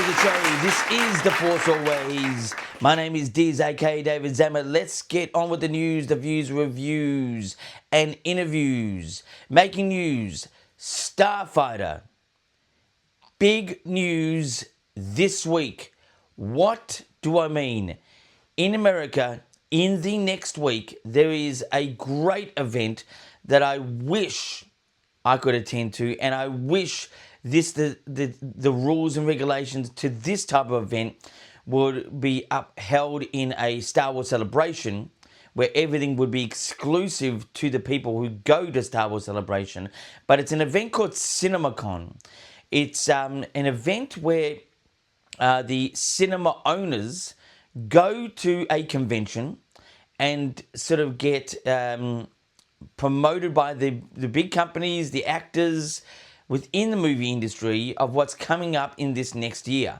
the show. This is The Force Always. My name is Diz, aka David Zammer. Let's get on with the news, the views, reviews, and interviews. Making news, Starfighter. Big news this week. What do I mean? In America, in the next week, there is a great event that I wish I could attend to, and I wish the rules and regulations to this type of event would be upheld in a Star Wars celebration where everything would be exclusive to the people who go to Star Wars Celebration. But it's an event called CinemaCon. It's an event where the cinema owners go to a convention and sort of get promoted by the big companies, the actors within the movie industry of what's coming up in this next year.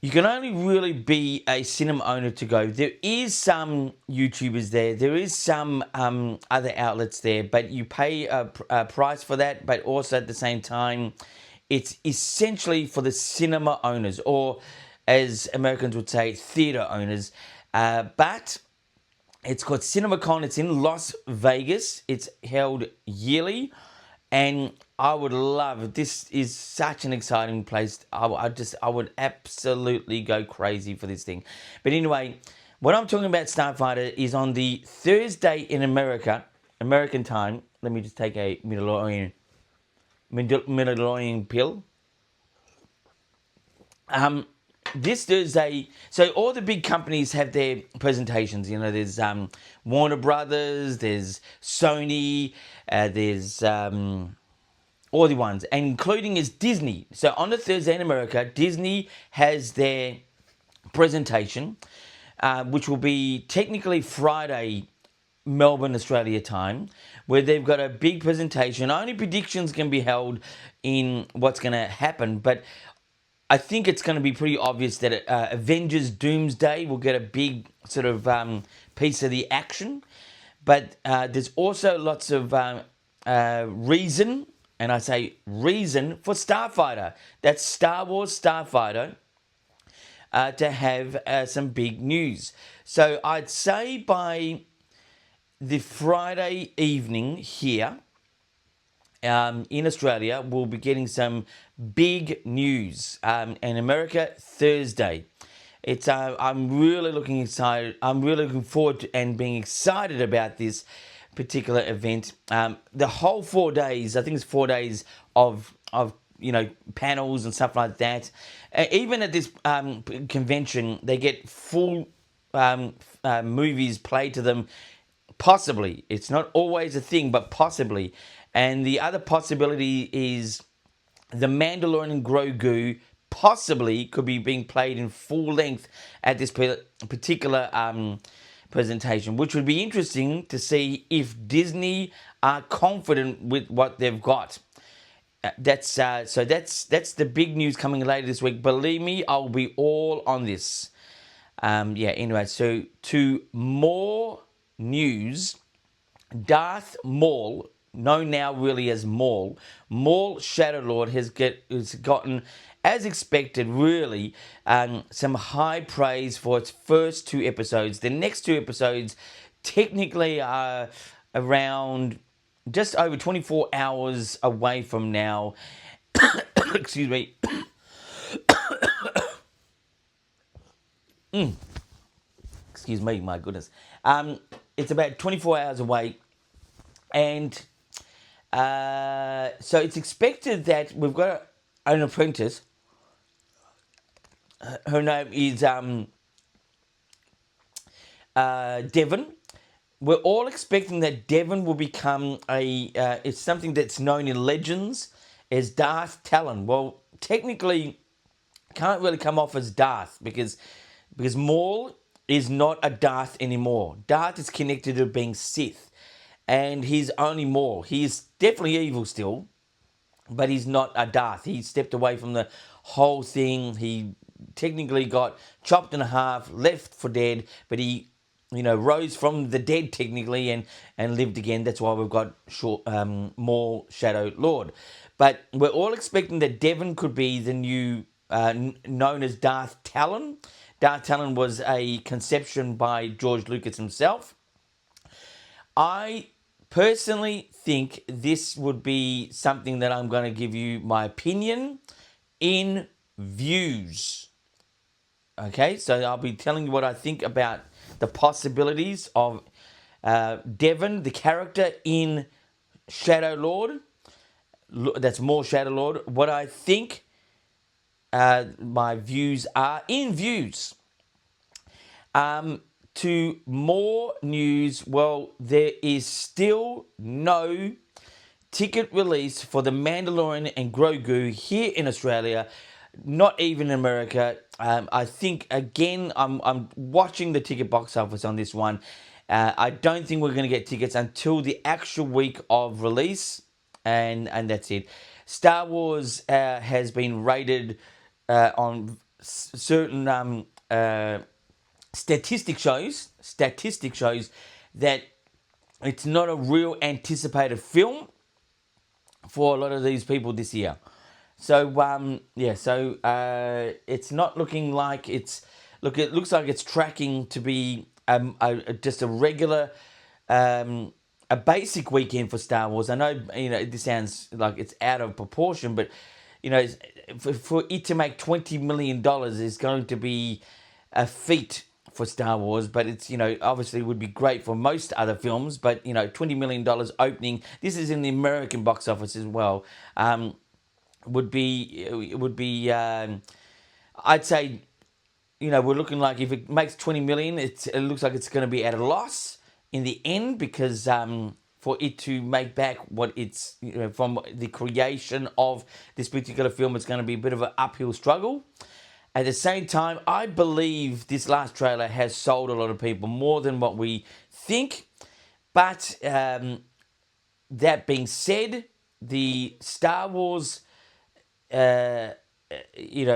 You can only really be a cinema owner to go. There is some YouTubers there. There is some other outlets there, but you pay a price for that. But also at the same time, it's essentially for the cinema owners, or as Americans would say, theater owners. But it's called CinemaCon. It's in Las Vegas. It's held yearly, and I would love it. This is such an exciting place. I would absolutely go crazy for this thing. But anyway, what I'm talking about Starfighter is on the Thursday in American time. Let me just take a Midlothian pill. This Thursday, so all the big companies have their presentations. You know, there's Warner Brothers, there's Sony, there's all the ones, and including is Disney. So on the Thursday in America, Disney has their presentation, which will be technically Friday, Melbourne, Australia time, where they've got a big presentation. Only predictions can be held in what's going to happen, but I think it's going to be pretty obvious that Avengers Doomsday will get a big sort of piece of the action. But there's also lots of reason, and I say reason, for Starfighter. That's Star Wars Starfighter, to have some big news. So I'd say by the Friday evening here, in Australia, we'll be getting some big news. In America, Thursday. It's I'm really looking excited. I'm really looking forward to and being excited about this particular event. The whole 4 days, I think it's 4 days of panels and stuff like that. Even at this convention, they get full movies played to them. Possibly, it's not always a thing, but possibly. And the other possibility is the Mandalorian Grogu possibly could be being played in full length at this particular presentation, which would be interesting to see if Disney are confident with what they've got. That's the big news coming later this week. Believe me, I'll be all on this. Anyway, so to more news, Darth Maul, known now really as Maul Shadow Lord, has gotten, as expected, really some high praise for its first 2 episodes. The next 2 episodes technically are around just over 24 hours away from now. Excuse me. Excuse me, my goodness. It's about 24 hours away, and so it's expected that we've got an apprentice. Her name is Devon. We're all expecting that Devon will become it's something that's known in legends as Darth Talon. Well, technically, can't really come off as Darth because Maul is not a Darth anymore. Darth is connected to being Sith, and he's only Maul. He is definitely evil still, but he's not a Darth. He stepped away from the whole thing. He technically got chopped in half, left for dead, but he, rose from the dead technically and lived again. That's why we've got Maul Shadow Lord. But we're all expecting that Devon could be the new known as Darth Talon. Darth Talon was a conception by George Lucas himself. I personally think this would be something that I'm going to give you my opinion in views. Okay, so I'll be telling you what I think about the possibilities of Devon, the character in Shadow Lord. That's more Shadow Lord. What I think my views are in views. To more news, well, there is still no ticket release for The Mandalorian and Grogu here in Australia, not even in America. I think, again, I'm watching the ticket box office on this one. I don't think we're going to get tickets until the actual week of release, and that's it. Star Wars has been rated on certain statistic shows that it's not a real anticipated film for a lot of these people this year. So it's not looking like it looks like it's tracking to be just a regular a basic weekend for Star Wars. I know, this sounds like it's out of proportion, but for it to make $20 million is going to be a feat for Star Wars. But it's, obviously would be great for most other films. But $20 million opening. This is in the American box office as well. Would be I'd say, we're looking like if it makes 20 million, it looks like it's going to be at a loss in the end, because for it to make back what it's, from the creation of this particular film, it's going to be a bit of an uphill struggle. At the same time, I believe this last trailer has sold a lot of people more than what we think. But that being said, the Star Wars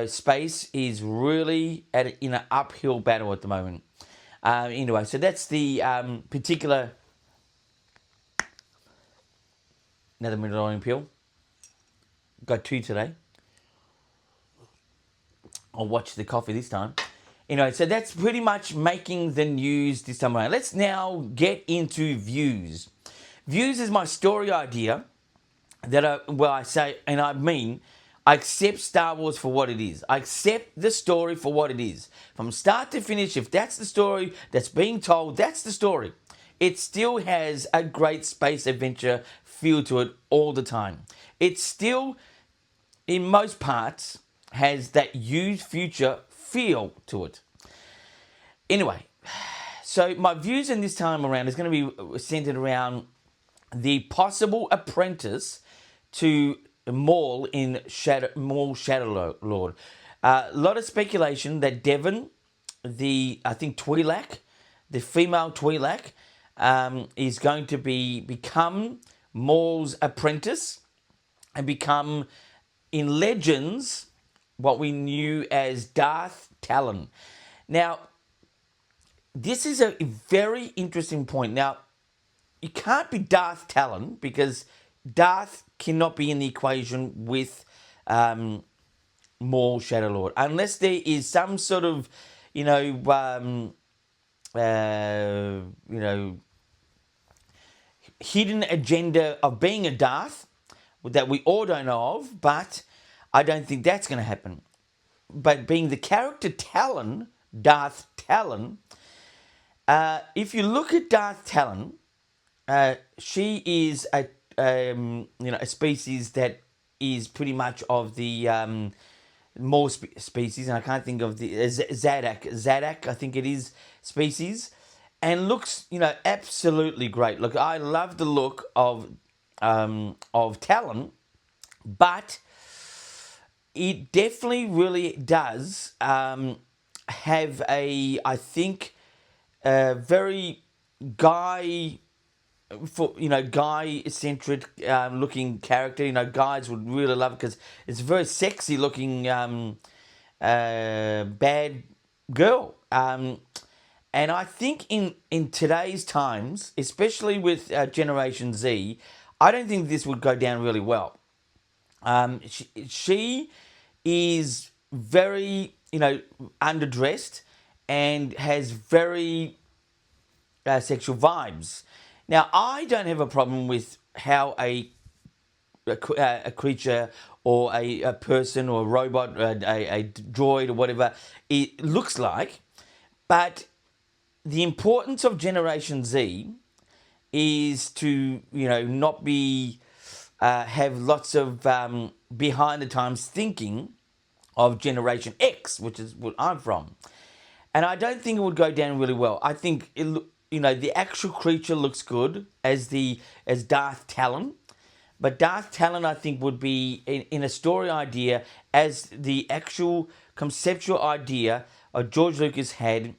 space is really in an uphill battle at the moment. Anyway, so that's the particular. Another Mandalorian pill. Got two today. I'll watch the coffee this time. Anyway, so that's pretty much making the news this time around. Let's now get into views. Views is my story idea that I say, and I mean, I accept Star Wars for what it is. I accept the story for what it is. From start to finish, if that's the story that's being told, that's the story. It still has a great space adventure feel to it all the time. It still, in most parts, has that used future feel to it. Anyway, so my views in this time around is going to be centered around the possible apprentice to Maul in Shadow Lord. A lot of speculation that Devon, I think Twi'lek, the female Twi'lek, is going to become Maul's apprentice and become, in Legends, what we knew as Darth Talon. Now, this is a very interesting point. Now, you can't be Darth Talon because Darth cannot be in the equation with Maul Shadow Lord unless there is some sort of, hidden agenda of being a Darth that we all don't know of. But I don't think that's going to happen. But being the character Talon, Darth Talon, if you look at Darth Talon, she is a species that is pretty much of the more species, and I can't think of the Zadak, I think it is, species, and looks absolutely great. Look, I love the look of Talon, but it definitely really does have I think, a very guy centric looking character. Guys would really love it because it's a very sexy looking bad girl. And I think in today's times, especially with Generation Z, I don't think this would go down really well. She is very, underdressed and has very sexual vibes. Now, I don't have a problem with how a creature or a person or a robot, a droid or whatever it looks like, but the importance of Generation Z is to not be have lots of behind the times thinking of Generation X, which is what I'm from, and I don't think it would go down really well. I think the actual creature looks good as Darth Talon, but Darth Talon I think would be in a story idea as the actual conceptual idea of George Lucas had.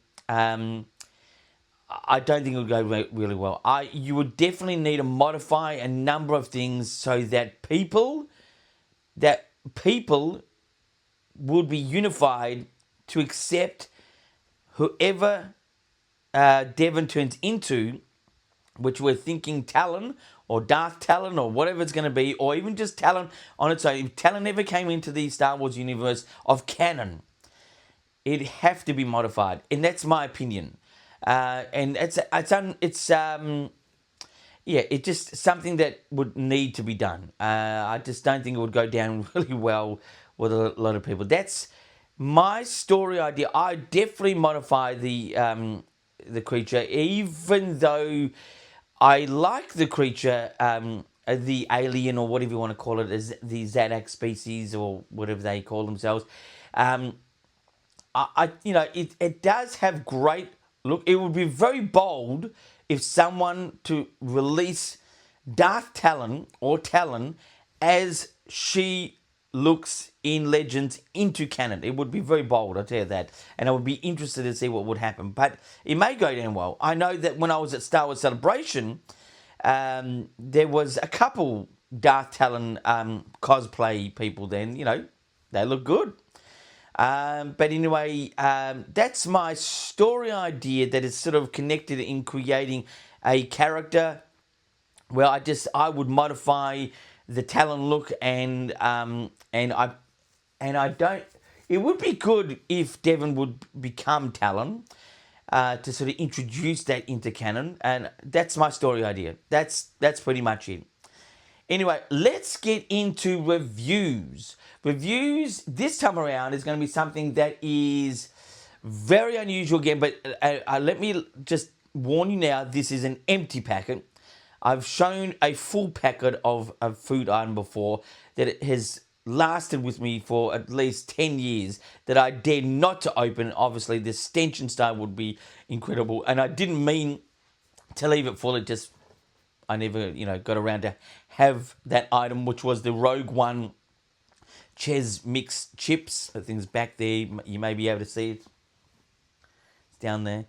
I don't think it would go really well. You would definitely need to modify a number of things so that people would be unified to accept whoever Devon turns into, which we're thinking Talon or Darth Talon or whatever it's going to be, or even just Talon on its own. If Talon ever came into the Star Wars universe of canon, it'd have to be modified, and that's my opinion. And it's just something that would need to be done. I just don't think it would go down really well with a lot of people. That's my story idea. I definitely modify the creature, even though I like the creature, the alien or whatever you want to call it, as the Zadak species or whatever they call themselves. Um, it does have great look. It would be very bold if someone to release Darth Talon or Talon as she looks in Legends into canon. It would be very bold, I'll tell you that. And I would be interested to see what would happen. But it may go down well. I know that when I was at Star Wars Celebration, there was a couple Darth Talon cosplay people then, they look good. But anyway, that's my story idea that is sort of connected in creating a character. Well, I would modify the Talon look and I don't. It would be good if Devon would become Talon to sort of introduce that into canon, and that's my story idea. That's pretty much it. Anyway, let's get into reviews. Reviews this time around is going to be something that is very unusual again, but let me just warn you now, this is an empty packet. I've shown a full packet of a food item before that it has lasted with me for at least 10 years that I dare not to open. Obviously, the stench and style would be incredible, and I didn't mean to leave it full. It just I never, got around to have that item, which was the Rogue One Ches mixed chips. The thing's back there. You may be able to see it. It's down there.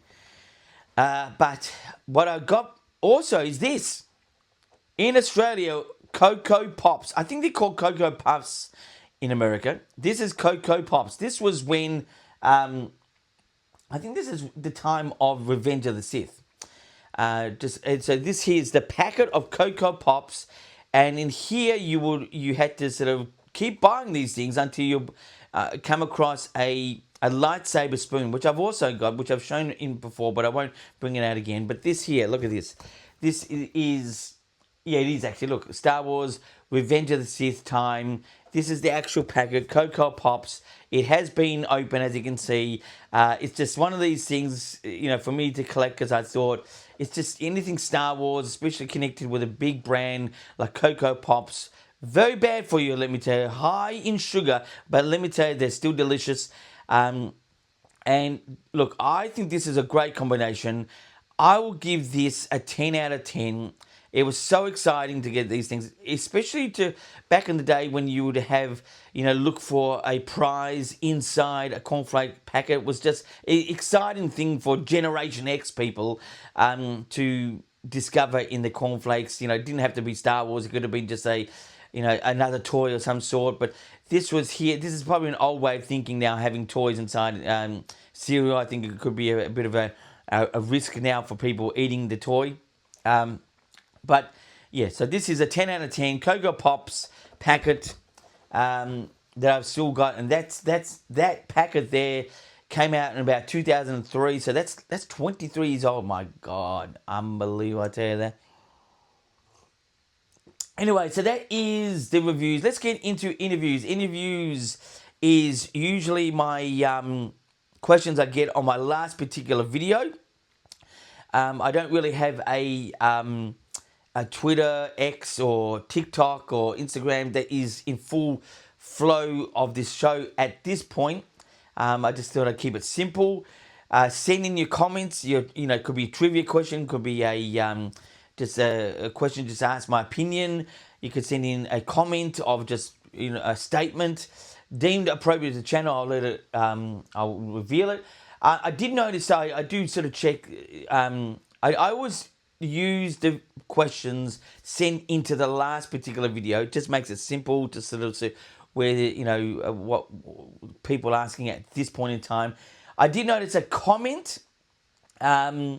But what I got also is this. In Australia, Cocoa Pops. I think they're called Cocoa Puffs in America. This is Cocoa Pops. This was when, I think this is the time of Revenge of the Sith. So this here is the packet of Cocoa Pops, and in here you had to sort of keep buying these things until you come across a lightsaber spoon, which I've also got, which I've shown in before, but I won't bring it out again. But this here, look at this. This is, yeah, it is actually. Look, Star Wars Revenge of the Sith time. This is the actual packet, Cocoa Pops. It has been open, as you can see. It's just one of these things, for me to collect because I thought it's just anything Star Wars, especially connected with a big brand like Cocoa Pops. Very bad for you, let me tell you. High in sugar, but let me tell you, they're still delicious. And look, I think this is a great combination. I will give this a 10 out of 10. It was so exciting to get these things, especially to back in the day when you would have, look for a prize inside a cornflake packet. It was just an exciting thing for Generation X people to discover in the cornflakes. It didn't have to be Star Wars. It could have been just another toy of some sort. But this was here. This is probably an old way of thinking now, having toys inside cereal. I think it could be a bit of a risk now for people eating the toy. But yeah, so this is a 10 out of 10 Cocoa Pops packet. that I've still got, and that packet there came out in about 2003. So that's 23 years old. My God, unbelievable! I tell you that. Anyway, so that is the reviews. Let's get into interviews. Interviews is usually my questions I get on my last particular video. I don't really have a Twitter, X, or TikTok or Instagram that is in full flow of this show at this point. I just thought I'd keep it simple. Send in your comments. It could be a trivia question, could be just a question, just ask my opinion. You could send in a comment of just a statement deemed appropriate to the channel. I'll reveal it. I did notice I do sort of check. I always use the questions sent into the last particular video. It just makes it simple to sort of see where what people are asking at this point in time. I did notice a comment a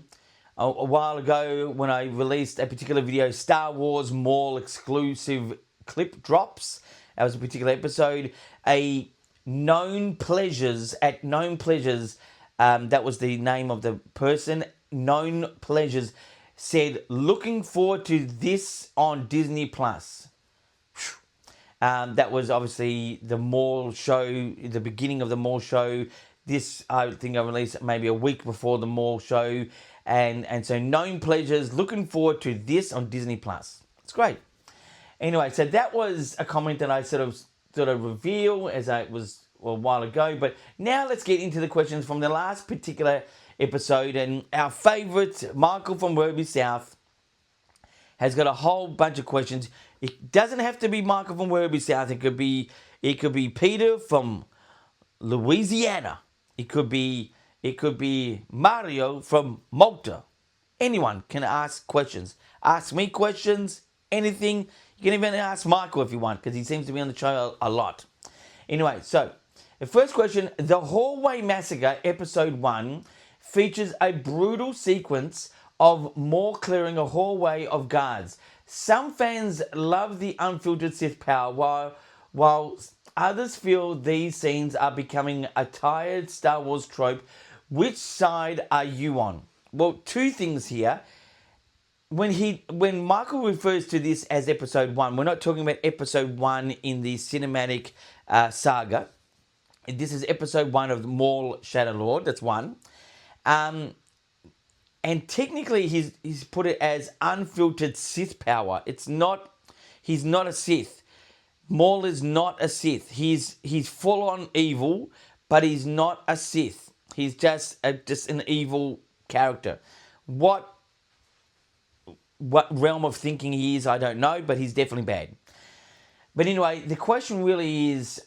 while ago when I released a particular video, Star Wars Mall exclusive clip drops. That was a particular episode. A Known Pleasures at Known Pleasures. That was the name of the person. Known Pleasures said, looking forward to this on Disney Plus. That was obviously the mall show, the beginning of the mall show. This, I think I released maybe a week before the mall show. And so Known Pleasures, looking forward to this on Disney Plus. It's great. Anyway, so that was a comment that I sort of reveal as I was a while ago. But now let's get into the questions from the last particular episode. And our favourite, Michael from Werribee South, has got a whole bunch of questions. It doesn't have to be Michael from Werribee South. It could be Peter from Louisiana. It could be Mario from Malta. Anyone can ask questions. Ask me questions, anything. You can even ask Michael if you want, because he seems to be on the show a lot. Anyway, so the first question, The Hallway Massacre, Episode 1, features a brutal sequence of Maul clearing a hallway of guards. Some fans love the unfiltered Sith power, while others feel these scenes are becoming a tired Star Wars trope. Which side are you on? Well, two things here. When Michael refers to this as Episode 1, we're not talking about Episode 1 in the cinematic saga. This is Episode 1 of Maul Shadow Lord. That's one. And technically, he's put it as unfiltered Sith power. It's not. He's not a Sith. Maul is not a Sith. He's full on evil, but he's not a Sith. He's just an evil character. What realm of thinking he is, I don't know, but he's definitely bad. But anyway, the question really is.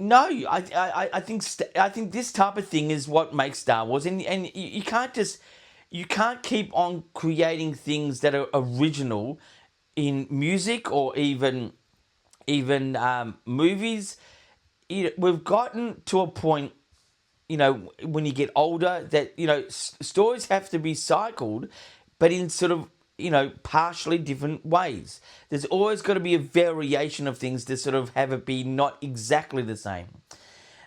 No, I think this type of thing is what makes Star Wars, and you can't keep on creating things that are original in music or even movies. We've gotten to a point, when you get older, that stories have to be cycled, but in sort of partially different ways. There's always got to be a variation of things to sort of have it be not exactly the same.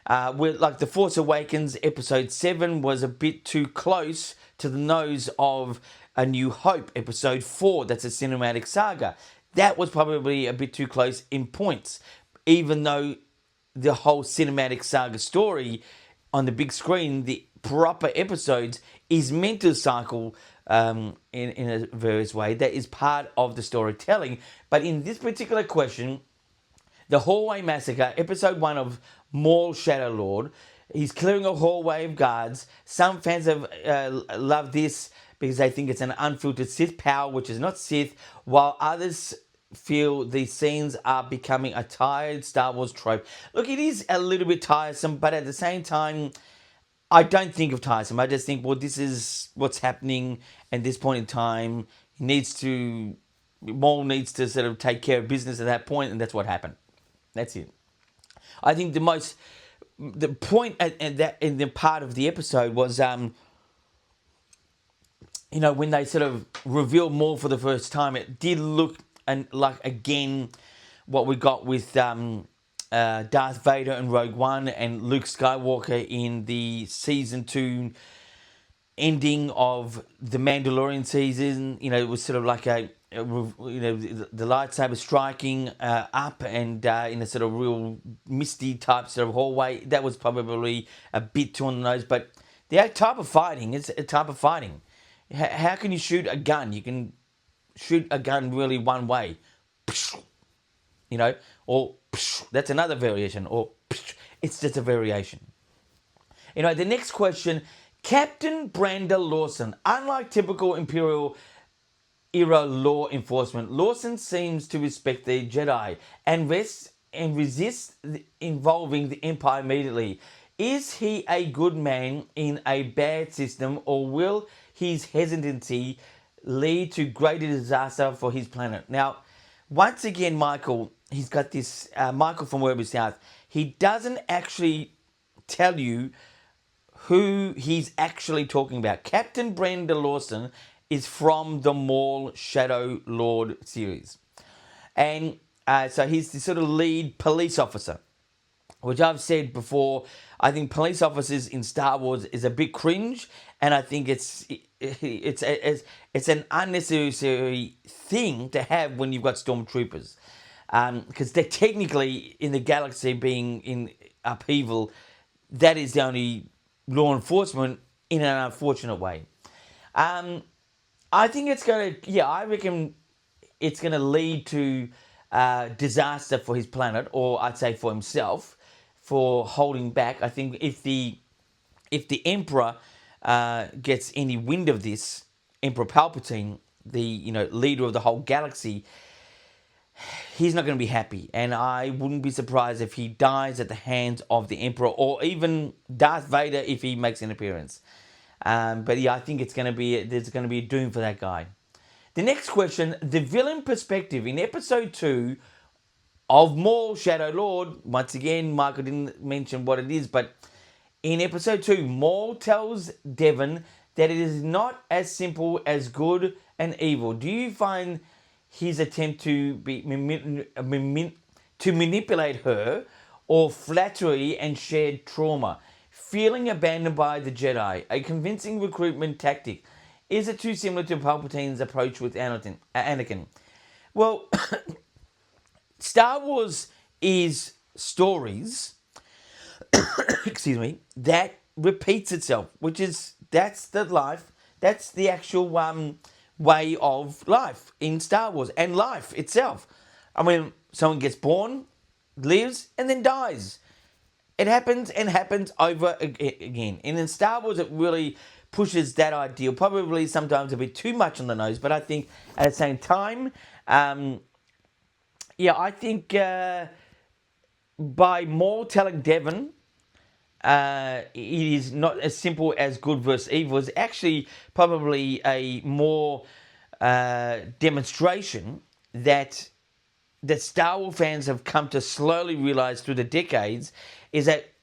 Like The Force Awakens Episode 7 was a bit too close to the nose of A New Hope Episode 4. That's a cinematic saga. That was probably a bit too close in points, even though the whole cinematic saga story on the big screen, the proper episodes, is meant to cycle in a various way. That is part of the storytelling. But in this particular question, The Hallway Massacre, Episode 1 of Maul Shadow Lord, he's clearing a hallway of guards. Some fans have loved this because they think it's an unfiltered Sith power, which is not Sith, while others feel these scenes are becoming a tired Star Wars trope. Look, it is a little bit tiresome, but at the same time, I don't think of tiresome. I just think, well, this is what's happening at this point in time. Maul needs to sort of take care of business at that point, and that's what happened. That's it. I think the point in the part of the episode was, when they sort of revealed Maul for the first time, it did look like, again, what we got with Darth Vader in Rogue One and Luke Skywalker in the season 2 ending of the Mandalorian season. It was sort of like the lightsaber striking up and in a sort of real misty type sort of hallway. That was probably a bit too on the nose, but the type of fighting is a type of fighting. How can you shoot a gun? You can shoot a gun really one way, or that's another variation, or it's just a variation. The next question, Captain Brenda Lawson. Unlike typical Imperial era law enforcement, Lawson seems to respect the Jedi and resists involving the Empire immediately. Is he a good man in a bad system, or will his hesitancy lead to greater disaster for his planet? Now, once again, Michael, he's got this, Michael from Werby South, he doesn't actually tell you who he's actually talking about. Captain Brenda Lawson is from the Maul Shadow Lord series. And so he's the sort of lead police officer, which I've said before. I think police officers in Star Wars is a bit cringe, and I think it's an unnecessary thing to have when you've got stormtroopers, because they're technically in the galaxy being in upheaval. That is the only law enforcement in an unfortunate way. I think it's going to, yeah, I reckon it's going to lead to disaster for his planet, or I'd say for himself, for holding back. I think if the Emperor gets any wind of this, Emperor Palpatine, the leader of the whole galaxy, he's not going to be happy, and I wouldn't be surprised if he dies at the hands of the Emperor, or even Darth Vader if he makes an appearance. But yeah, I think there's going to be a doom for that guy. The next question, the villain perspective in episode 2 of Maul Shadow Lord. Once again, Michael didn't mention what it is, but in episode 2, Maul tells Devon that it is not as simple as good and evil. Do you find his attempt to manipulate her, or flattery and shared trauma? Feeling abandoned by the Jedi, a convincing recruitment tactic. Is it too similar to Palpatine's approach with Anakin? Well, Star Wars is stories, excuse me, that repeats itself, that's the life, that's the actual way of life in Star Wars and life itself. I mean, someone gets born, lives, and then dies. It happens and happens over again. And in Star Wars, it really pushes that ideal, probably sometimes a bit too much on the nose, but I think at the same time, I think by Maul telling Devon it is not as simple as good versus evil, it's actually probably a more demonstration that Star Wars fans have come to slowly realize through the decades, is that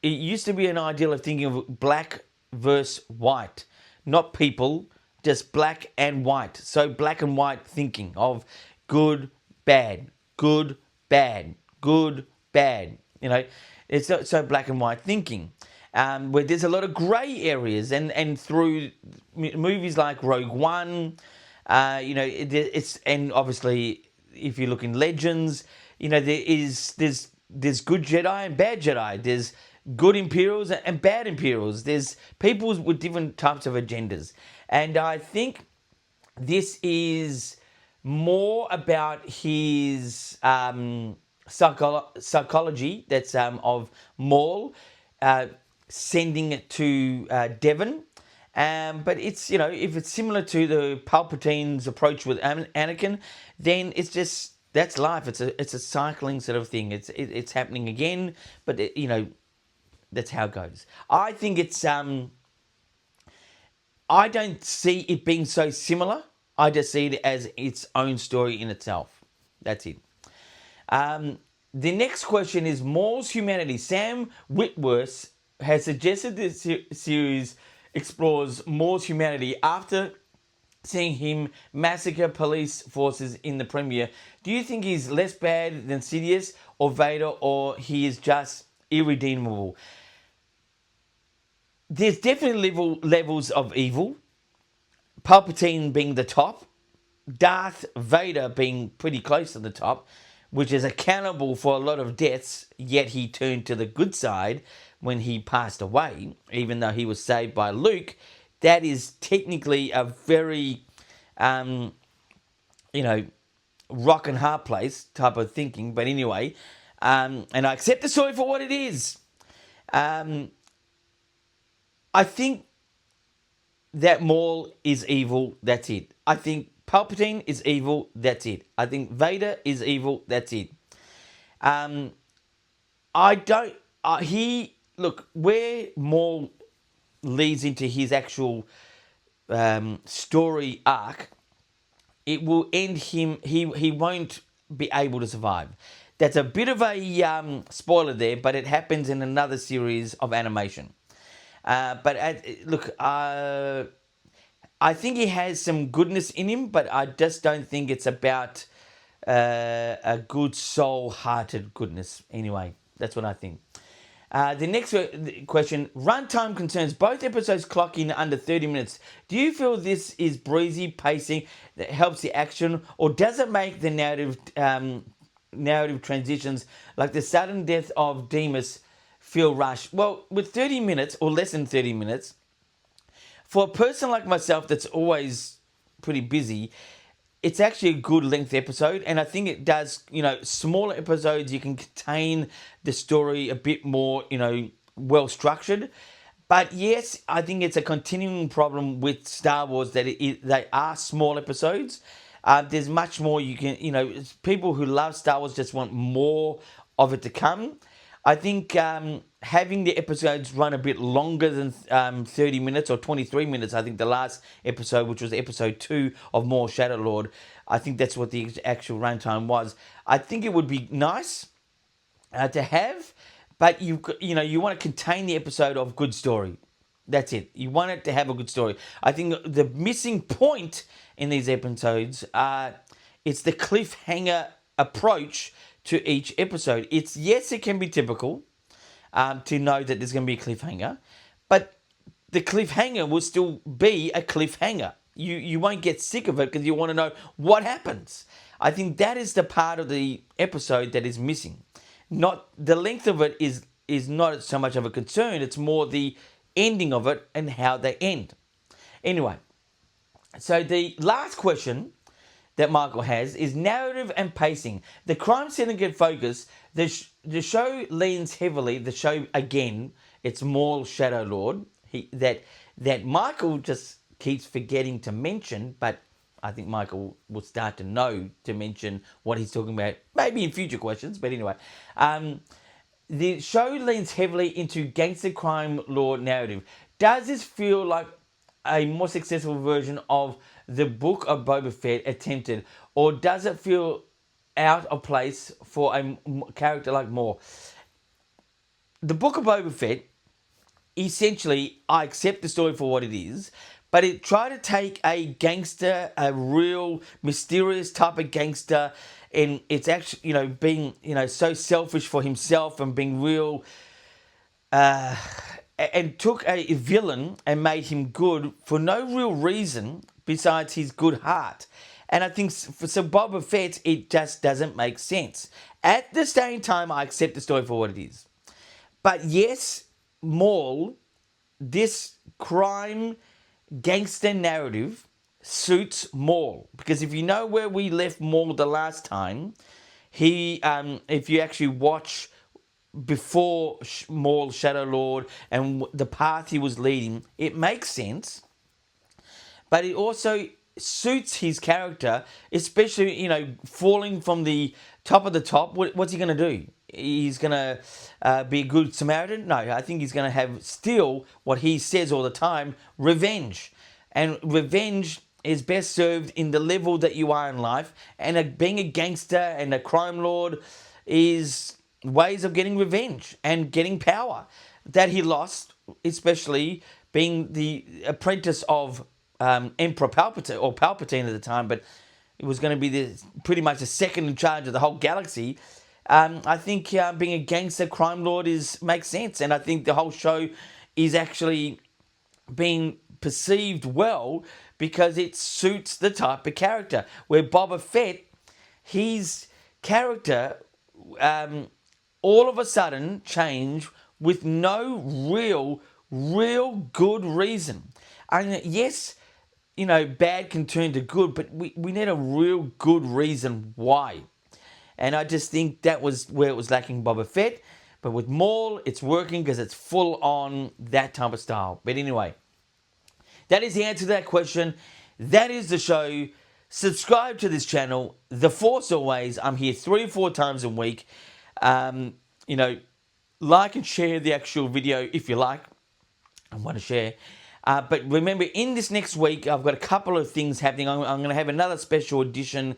it used to be an ideal of thinking of black versus white, not people, just black and white. So black and white thinking of good, bad, good, bad, good, bad. It's not so black and white thinking. Where there's a lot of grey areas, and through movies like Rogue One, it's, and obviously if you look in Legends, there's good Jedi and bad Jedi. There's good Imperials and bad Imperials. There's people with different types of agendas, and I think this is more about his psychology that's of Maul sending it to Devon. But it's, if it's similar to the Palpatine's approach with Anakin, then it's just, that's life. It's a cycling sort of thing. It's happening again, but that's how it goes. I think it's I don't see it being so similar. I just see it as its own story in itself. That's it. The next question is Maul's humanity. Sam Witwerth has suggested this series explores Maul's humanity after seeing him massacre police forces in the premiere. Do you think he's less bad than Sidious or Vader, or he is just irredeemable? There's definitely levels of evil. Palpatine being the top, Darth Vader being pretty close to the top, which is accountable for a lot of deaths, yet he turned to the good side when he passed away, even though he was saved by Luke. That is technically a very, um, you know, rock and hard place type of thinking. But anyway, and I accept the story for what it is. Um, I think that Maul is evil. That's it. I think Palpatine is evil. That's it. I think Vader is evil. That's it. Um, I don't. He look where Maul leads into his actual story arc. It will end him. He won't be able to survive. That's a bit of a spoiler there, but it happens in another series of animation. Look, I think he has some goodness in him, but I just don't think it's about a good soul-hearted goodness. Anyway, that's what I think. The next question: runtime concerns. Both episodes clock in under 30 minutes. Do you feel this is breezy pacing that helps the action, or does it make the narrative transitions, like the sudden death of Demas, feel rushed? Well, with 30 minutes or less than 30 minutes, for a person like myself that's always pretty busy, it's actually a good length episode, and I think it does, smaller episodes, you can contain the story a bit more, well structured. But yes, I think it's a continuing problem with Star Wars that they are small episodes. There's much more you can, people who love Star Wars just want more of it to come. I think having the episodes run a bit longer than 30 minutes or 23 minutes, I think the last episode, which was episode 2 of More Shadow Lord, I think that's what the actual runtime was. I think it would be nice to have, but you want to contain the episode of good story. That's it. You want it to have a good story. I think the missing point in these episodes, it's the cliffhanger approach to each episode. Yes, it can be typical to know that there's going to be a cliffhanger, but the cliffhanger will still be a cliffhanger. You won't get sick of it because you want to know what happens. I think that is the part of the episode that is missing. Not the length of it is not so much of a concern. It's more the ending of it and how they end. Anyway, so the last question that Michael has is narrative and pacing. The crime syndicate focus, the show leans heavily, it's more Shadow Lord, that Michael just keeps forgetting to mention, but I think Michael will start to know to mention what he's talking about, maybe in future questions, but anyway. The show leans heavily into gangster crime lore narrative. Does this feel like a more successful version of the Book of Boba Fett attempted, or does it feel out of place for a character like Maul? The Book of Boba Fett, essentially, I accept the story for what it is, but it tried to take a gangster, a real mysterious type of gangster, and it's actually, being, so selfish for himself and being real, and took a villain and made him good for no real reason besides his good heart. And I think for Boba Fett, it just doesn't make sense. At the same time, I accept the story for what it is. But yes, Maul, this crime gangster narrative suits Maul. Because if you know where we left Maul the last time, if you actually watch before Maul Shadow Lord and the path he was leading, it makes sense. But it also suits his character, especially, falling from the top of the top. What's he going to do? He's going to be a good Samaritan? No, I think he's going to have still what he says all the time, revenge. And revenge is best served in the level that you are in life. And being a gangster and a crime lord is ways of getting revenge and getting power that he lost, especially being the apprentice of Emperor Palpatine, or Palpatine at the time, but it was going to be pretty much the second in charge of the whole galaxy. I think being a gangster crime lord makes sense, and I think the whole show is actually being perceived well because it suits the type of character. Where Boba Fett, his character, all of a sudden changed with no real good reason. And yes, bad can turn to good, but we need a real good reason why. And I just think that was where it was lacking Boba Fett. But with Maul, it's working because it's full on that type of style. But anyway, that is the answer to that question. That is the show. Subscribe to this channel. The Force always. I'm here 3 or 4 times a week. Um, you know, like and share the actual video if you like and want to share. But remember, in this next week, I've got a couple of things happening. I'm going to have another special edition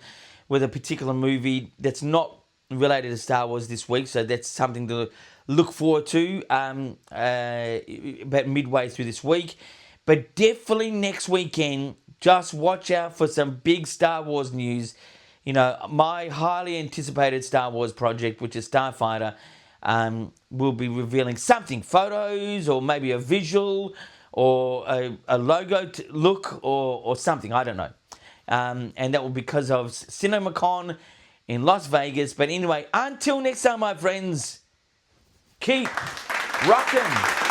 with a particular movie that's not related to Star Wars this week. So that's something to look forward to about midway through this week. But definitely next weekend, just watch out for some big Star Wars news. My highly anticipated Star Wars project, which is Starfighter, will be revealing something, photos or maybe a visual or a logo look or something, I don't know. And that will be because of CinemaCon in Las Vegas. But anyway, until next time, my friends, keep rocking.